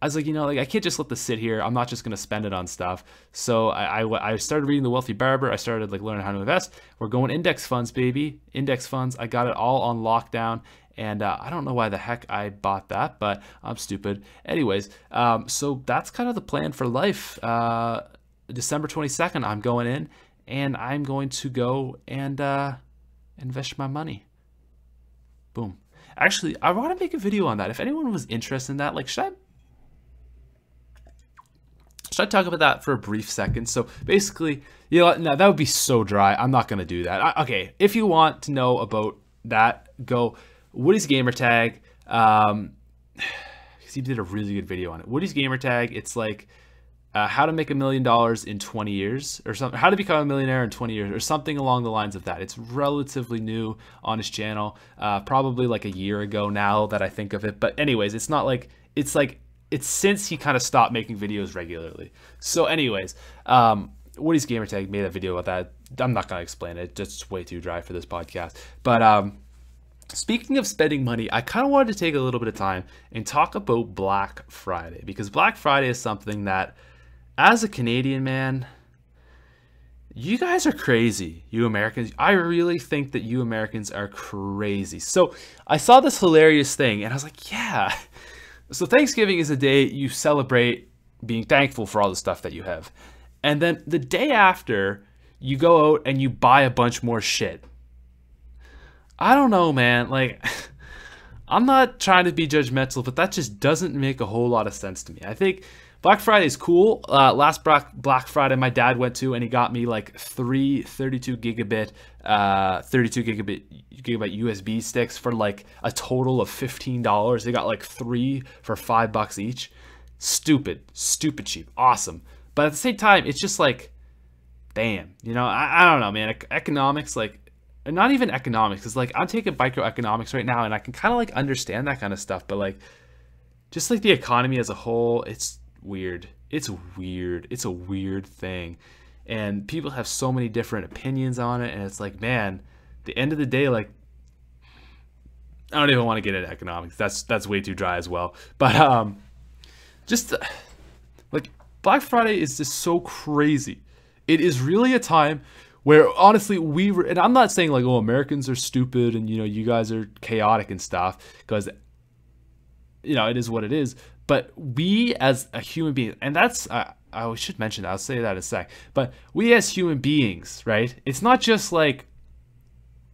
I was like, like I can't just let this sit here. I'm not just going to spend it on stuff. So I started reading The Wealthy Barber. I started like learning how to invest. We're going index funds, baby. Index funds. I got it all on lockdown. And I don't know why the heck I bought that, but I'm stupid. Anyways, so that's kind of the plan for life. December 22nd, I'm going in, and I'm going to go and invest my money. Boom. Actually, I want to make a video on that. If anyone was interested in that, like, should I talk about that for a brief second? So basically, no, that would be so dry. I'm not going to do that. Okay, if you want to know about that, go Woody's Gamertag. He did a really good video on it. Woody's Gamertag. It's like how to make $1 million in 20 years or something. How to become a millionaire in 20 years or something along the lines of that. It's relatively new on his channel, probably like a year ago now that I think of it. But anyways, it's not like it's since he kind of stopped making videos regularly. So anyways, Woody's Gamertag made a video about that. I'm not gonna explain it. Just way too dry for this podcast. But speaking of spending money, I kind of wanted to take a little bit of time and talk about Black Friday, because Black Friday is something that, as a Canadian man, you guys are crazy, you Americans. I really think that you Americans are crazy. So I saw this hilarious thing and I was like, yeah. So Thanksgiving is a day you celebrate being thankful for all the stuff that you have. And then the day after, you go out and you buy a bunch more shit. I don't know, man. Like, I'm not trying to be judgmental, but that just doesn't make a whole lot of sense to me. I think Black Friday is cool. Last Black Friday, my dad went to, and he got me like 3 32 gigabyte USB sticks for like a total of $15. They got like 3 for $5 each. Stupid cheap. Awesome. But at the same time, it's just like, damn, you know, I don't know, man. Economics, like, not even economics, because like I'm taking microeconomics right now and I can kind of like understand that kind of stuff, but like just like the economy as a whole, it's weird. It's a weird thing, and people have so many different opinions on it, and it's like, man, at the end of the day, like, I don't even want to get into economics. That's way too dry as well. But just like Black Friday is just so crazy. It is really a time where honestly and I'm not saying like, oh, Americans are stupid and, you know, you guys are chaotic and stuff, because, you know, it is what it is. But we as a human being, and that's, I should mention that, I'll say that in a sec, but we as human beings, right? It's not just like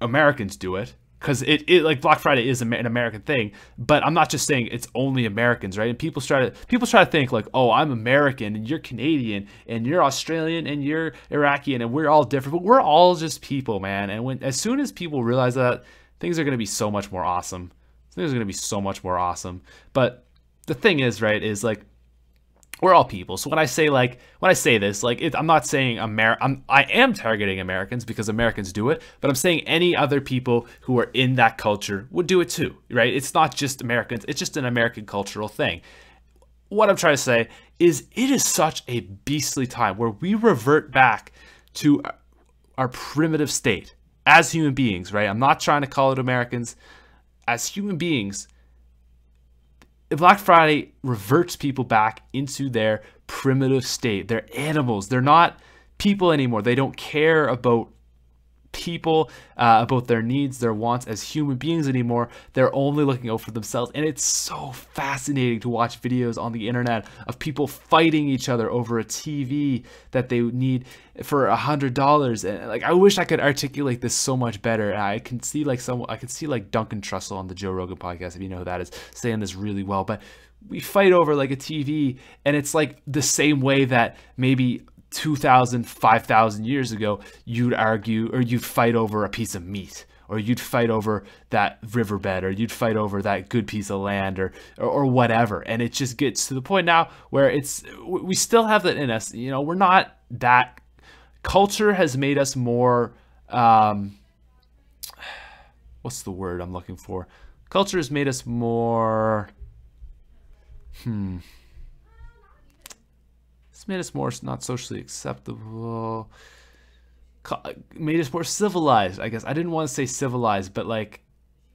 Americans do it, because it like Black Friday is an American thing, but I'm not just saying it's only Americans, right? And people try to think like, oh, I'm American and you're Canadian and you're Australian and you're Iraqi and we're all different, but we're all just people, man. And as soon as people realize that, things are going to be so much more awesome. Things are going to be so much more awesome. But the thing is, right, is like, we're all people. So when I say this, like, I'm not saying I am targeting Americans because Americans do it, but I'm saying any other people who are in that culture would do it too, right? It's not just Americans. It's just an American cultural thing. What I'm trying to say is it is such a beastly time where we revert back to our primitive state as human beings, right? I'm not trying to call it Americans. As human beings, Black Friday reverts people back into their primitive state. They're animals. They're not people anymore. They don't care about people, about their needs, their wants as human beings anymore. They're only looking out for themselves. And it's so fascinating to watch videos on the internet of people fighting each other over a TV that they need for $100. And like, I wish I could articulate this so much better. And I can see like Duncan Trussell on the Joe Rogan podcast, if you know who that is, saying this really well. But we fight over like a TV, and it's like the same way that maybe 2,000, 5,000 years ago, you'd argue or you'd fight over a piece of meat, or you'd fight over that riverbed, or you'd fight over that good piece of land, or whatever. And it just gets to the point now where we still have that in us. You know, we're not that. Culture has made us more, what's the word I'm looking for? Culture has made us more, it's made us more not socially acceptable, made us more civilized, I guess. I didn't want to say civilized, but like,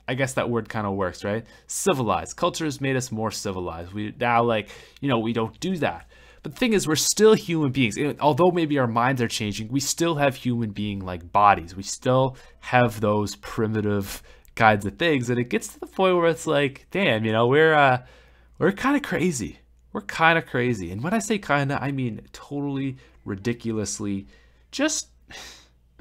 I guess that word kind of works, right? Civilized. Culture has made us more civilized. We now, like, you know, we don't do that. But the thing is, we're still human beings. Although maybe our minds are changing, we still have human being like bodies. We still have those primitive kinds of things. And it gets to the point where it's like, damn, you know, we're kind of crazy. We're kind of crazy. And when I say kind of, I mean totally ridiculously just,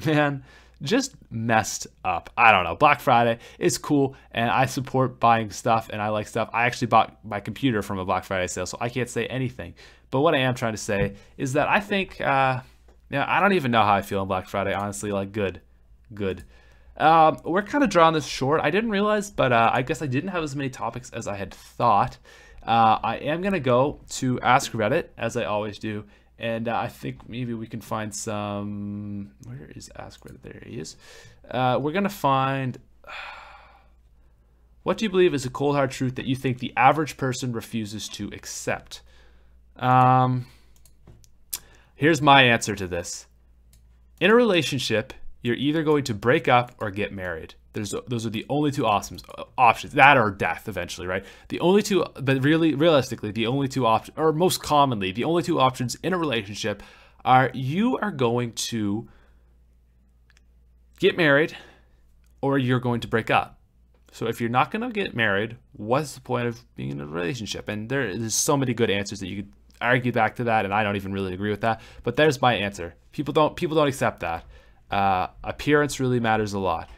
man, just messed up. I don't know. Black Friday is cool, and I support buying stuff, and I like stuff. I actually bought my computer from a Black Friday sale, so I can't say anything. But what I am trying to say is that I think, I don't even know how I feel on Black Friday, honestly. Like, good. We're kind of drawing this short. I didn't realize, but I guess I didn't have as many topics as I had thought. I am going to go to Ask Reddit, as I always do. And I think maybe we can find some... Where is Ask Reddit? There he is. We're going to find... What do you believe is a cold hard truth that you think the average person refuses to accept? Here's my answer to this. In a relationship, you're either going to break up or get married. Those are the only two options. That or death eventually, right? The only two, but really, realistically, the only two options, or most commonly, the only two options in a relationship are you are going to get married or you're going to break up. So if you're not going to get married, what's the point of being in a relationship? And there's so many good answers that you could argue back to that, and I don't even really agree with that. But there's my answer. People don't accept that. Appearance really matters a lot.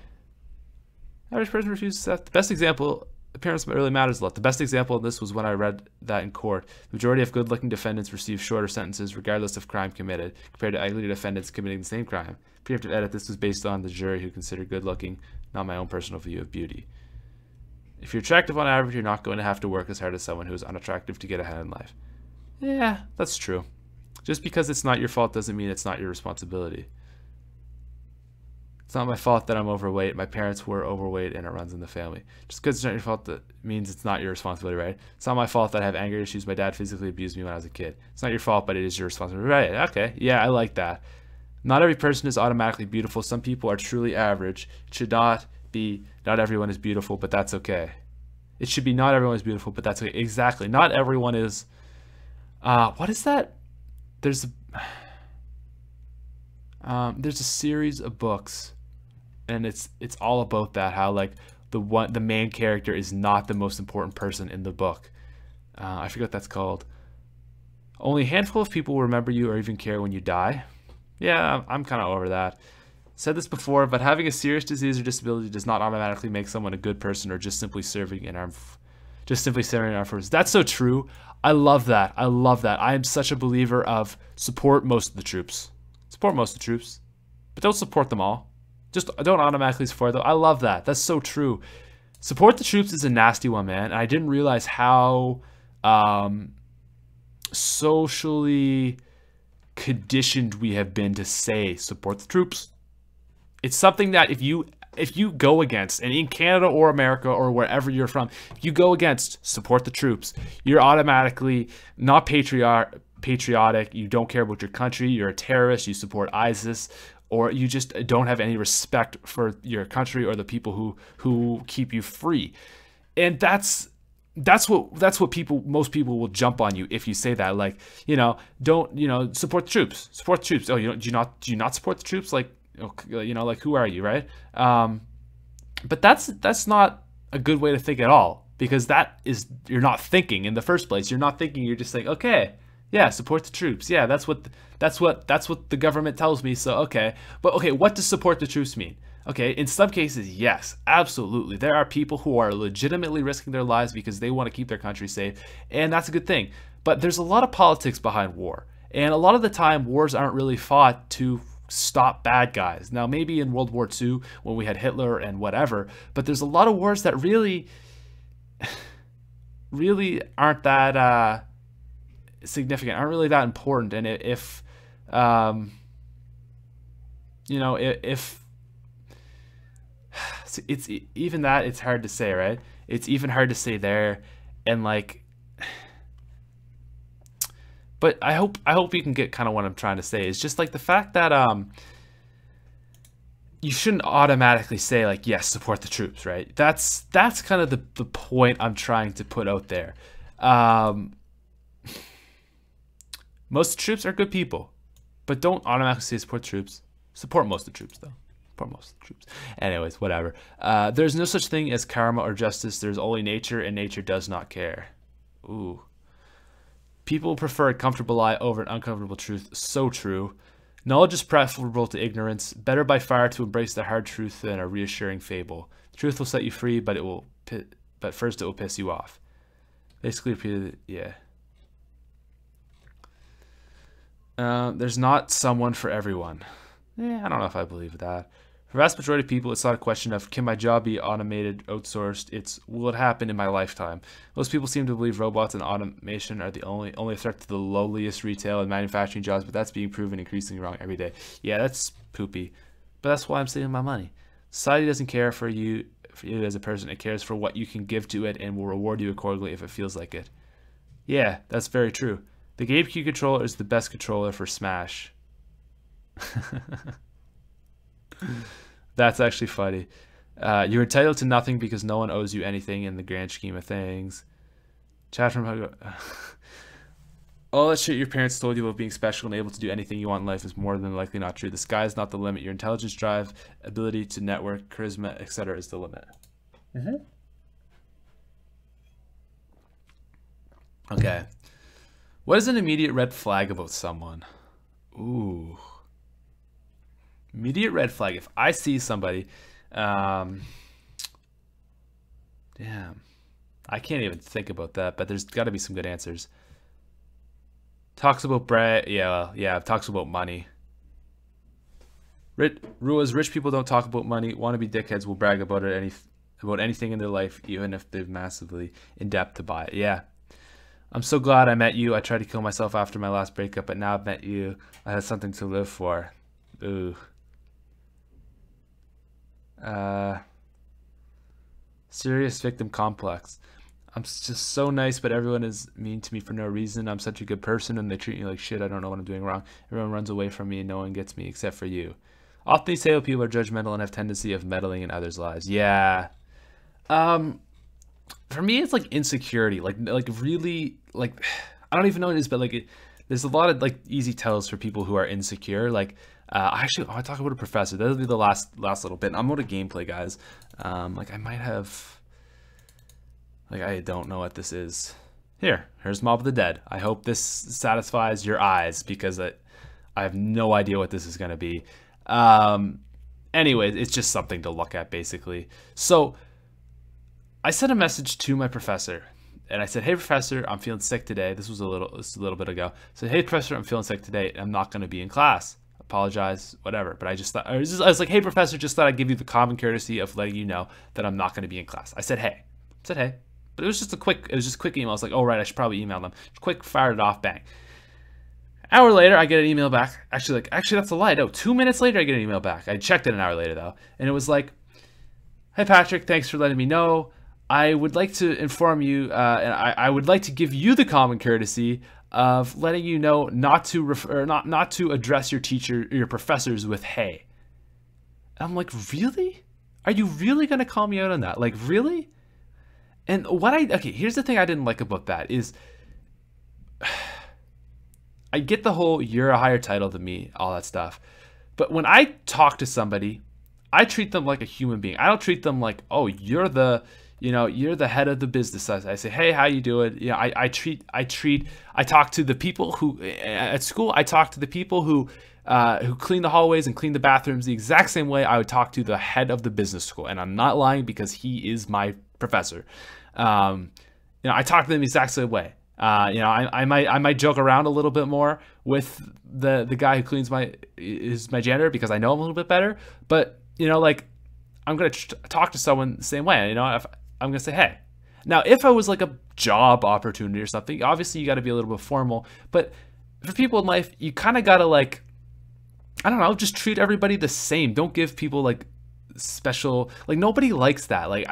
Average person refuses to accept. The best example, appearance really matters a lot. The best example of this was when I read that in court. The majority of good-looking defendants receive shorter sentences regardless of crime committed, compared to ugly defendants committing the same crime. Preemptive edit, this was based on the jury who considered good-looking, not my own personal view of beauty. If you're attractive on average, you're not going to have to work as hard as someone who is unattractive to get ahead in life. Yeah, that's true. Just because it's not your fault doesn't mean it's not your responsibility. It's not my fault that I'm overweight. My parents were overweight and it runs in the family. Just because it's not your fault that means it's not your responsibility, right? It's not my fault that I have anger issues. My dad physically abused me when I was a kid. It's not your fault, but it is your responsibility. Right, okay. Yeah, I like that. Not every person is automatically beautiful. Some people are truly average. It should not be not everyone is beautiful, but that's okay. It should be not everyone is beautiful, but that's okay. Exactly. Not everyone is... what is that? There's a series of books, and it's all about that, how like the main character is not the most important person in the book. I forget what that's called. Only a handful of people will remember you or even care when you die. Yeah, I'm kind of over that. Said this before, but having a serious disease or disability does not automatically make someone a good person or just simply serving in armed forces. That's so true. I love that. I love that. I am such a believer of support most of the troops. Support most of the troops, but don't support them all. Just don't automatically support them. I love that. That's so true. Support the troops is a nasty one, man. And I didn't realize how socially conditioned we have been to say support the troops. It's something that if you go against, and in Canada or America or wherever you're from, if you go against support the troops, you're automatically not patriotic, you don't care about your country, you're a terrorist, you support ISIS, or you just don't have any respect for your country or the people who keep you free. And that's what most people will jump on you if you say that, like, don't, support the troops. Support the troops. Oh, do you not support the troops? Like, like, who are you, right? But that's not a good way to think at all, because you're not thinking in the first place. You're not thinking. You're just like, okay, yeah, support the troops. Yeah, that's what the government tells me. So okay, but okay, what does support the troops mean? Okay, in some cases, yes, absolutely. There are people who are legitimately risking their lives because they want to keep their country safe, and that's a good thing. But there's a lot of politics behind war, and a lot of the time, wars aren't really fought to stop bad guys. Now, maybe in World War II when we had Hitler and whatever, but there's a lot of wars that really aren't that significant, aren't really that important. And if it's even that, it's hard to say, right? It's even hard to say there, and like, but I hope you can get kind of what I'm trying to say. It's just like the fact that you shouldn't automatically say like, yes, support the troops, right? That's kind of the point I'm trying to put out there. Most troops are good people, but don't automatically say support the troops. Support most of the troops, though. Support most of the troops. Anyways, whatever. There's no such thing as karma or justice. There's only nature, and nature does not care. Ooh. People prefer a comfortable lie over an uncomfortable truth. So true. Knowledge is preferable to ignorance. Better by far to embrace the hard truth than a reassuring fable. The truth will set you free, but first it will piss you off. Basically, repeated, yeah. There's not someone for everyone. I don't know if I believe that. For the vast majority of people, it's not a question of can my job be automated, outsourced. It's will it happen in my lifetime. Most people seem to believe robots and automation are the only a threat to the lowliest retail and manufacturing jobs, but that's being proven increasingly wrong every day. Yeah, that's poopy, but that's why I'm saving my money. Society doesn't care for you as a person. It cares for what you can give to it and will reward you accordingly if it feels like it. Yeah, that's very true. The GameCube controller is the best controller for Smash. That's actually funny. You're entitled to nothing because no one owes you anything in the grand scheme of things. Chat from all that shit your parents told you about being special and able to do anything you want in life is more than likely not true. The sky is not the limit. Your intelligence, drive, ability to network, charisma, etc. is the limit. Okay. What is an immediate red flag about someone? Ooh. Immediate red flag. If I see somebody, damn, I can't even think about that, but there's got to be some good answers. Talks about bread. Yeah, talks about money. Rule is rich people don't talk about money. Wannabe dickheads will brag about it about anything in their life, even if they're massively in debt to buy it. Yeah. I'm so glad I met you. I tried to kill myself after my last breakup, but now I've met you. I have something to live for. Ooh. Serious victim complex. I'm just so nice, but everyone is mean to me for no reason. I'm such a good person, and they treat me like shit. I don't know what I'm doing wrong. Everyone runs away from me, and no one gets me except for you. Often these disabled people are judgmental and have tendency of meddling in others' lives. Yeah. For me, it's like insecurity. Like really, like I don't even know what it is, but like there's a lot of like easy tells for people who are insecure. Like I talk about a professor. That'll be the last little bit. I'm out of gameplay, guys. Like I might have. Like, I don't know what this is. Here's Mob of the Dead. I hope this satisfies your eyes because I have no idea what this is going to be. Anyway, it's just something to look at, basically. So, I sent a message to my professor. And I said, hey, professor, I'm feeling sick today. This was a little bit ago. I said, hey, professor, I'm feeling sick today. I'm not going to be in class. Apologize, whatever. But I just thought, I was like, hey, professor, just thought I'd give you the common courtesy of letting you know that I'm not going to be in class. I said, hey. But it was just a quick email. I was like, oh, right, I should probably email them. Just quick, fired it off, bang. Hour later, I get an email back. Actually, that's a lie. No, 2 minutes later, I get an email back. I checked it an hour later, though. And it was like, hey, Patrick, thanks for letting me know. I would like to inform you, and I would like to give you the common courtesy of letting you know not to address your professors with hey. And I'm like, really? Are you really going to call me out on that? Like, really? And here's the thing I didn't like about that is I get the whole you're a higher title than me, all that stuff. But when I talk to somebody, I treat them like a human being. I don't treat them like, oh, you're the head of the business. I say, hey, how you doing? You know, I talk to the people who at school, I talk to the people who clean the hallways and clean the bathrooms the exact same way I would talk to the head of the business school. And I'm not lying because he is my professor. I talk to them the exact same way. I might joke around a little bit more with the guy who cleans my janitor because I know him a little bit better. But I'm gonna talk to someone the same way. If I'm gonna say hey. Now, if I was like a job opportunity or something, obviously you got to be a little bit formal. But for people in life, you kind of gotta just treat everybody the same. Don't give people like special. Like nobody likes that. Like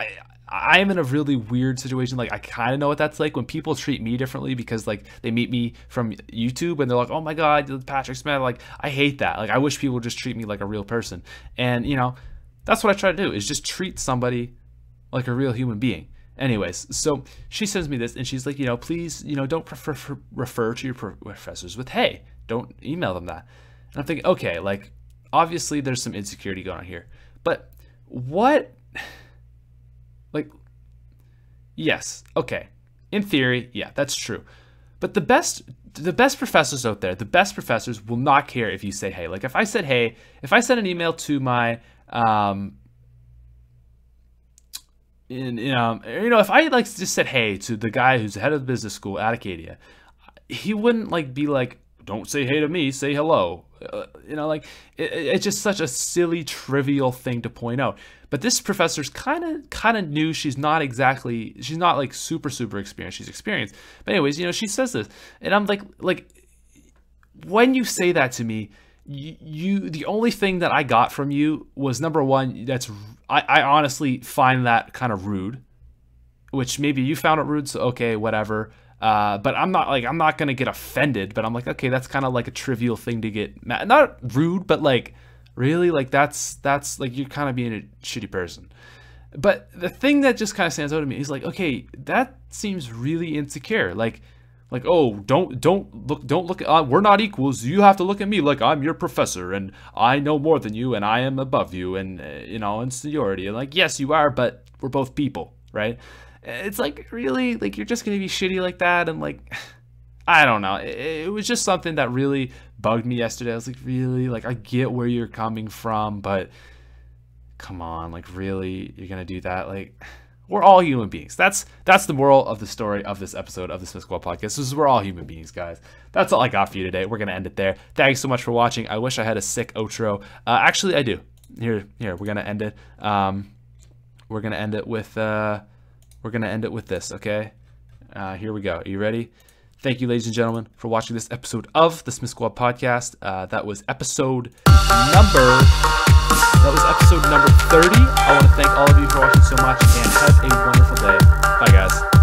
I'm in a really weird situation. Like I kind of know what that's like when people treat me differently because like they meet me from YouTube and they're like, oh my God, Patrick Smith. Like I hate that. Like I wish people would just treat me like a real person. And that's what I try to do is just treat somebody like a real human being. Anyways, so she sends me this and she's like, please, don't refer to your professors with hey. Don't email them that. And I'm thinking, okay, like obviously there's some insecurity going on here, but what? Like, yes, okay. In theory, yeah, that's true. But the best professors out there, the best professors will not care if you say hey. Like if I said hey, if I sent an email to my if I just said hey to the guy who's the head of the business school at Acadia, he wouldn't like be like, don't say hey to me, say hello. You know, like it's just such a silly, trivial thing to point out. But this professor's kind of new. She's not like super experienced. She's experienced. But anyways, you know, she says this, and I'm like when you say that to me, you the only thing that I got from you was, number one, I honestly find that kind of rude, which maybe you found it rude, so okay, whatever. But I'm not gonna get offended, but I'm like, okay, that's kind of like a trivial thing to get mad. Not rude, but like, really, like that's like you're kind of being a shitty person. But the thing that just kind of stands out to me is like, okay, that seems really insecure. Like, oh, don't look at, we're not equals. You have to look at me like I'm your professor and I know more than you and I am above you and you know, in seniority. And like, yes, you are, but we're both people, right? It's like, really, like you're just gonna be shitty like that. And like, I don't know, it was just something that really bugged me yesterday. I was like, really, like I get where you're coming from, but come on, like really, you're gonna do that? Like, we're all human beings. That's the moral of the story of this episode of the SmithSquad Podcast. This is, we're all human beings, guys. That's all I got for you today. We're gonna end it there. Thanks so much for watching. I wish I had a sick outro. Actually, I do. Here, we're gonna end it. We're gonna end it with this. Okay. Here we go. Are you ready? Thank you, ladies and gentlemen, for watching this episode of the SmithSquad Podcast. That was episode number 30. I want to thank all of you for watching so much, and have a wonderful day. Bye, guys.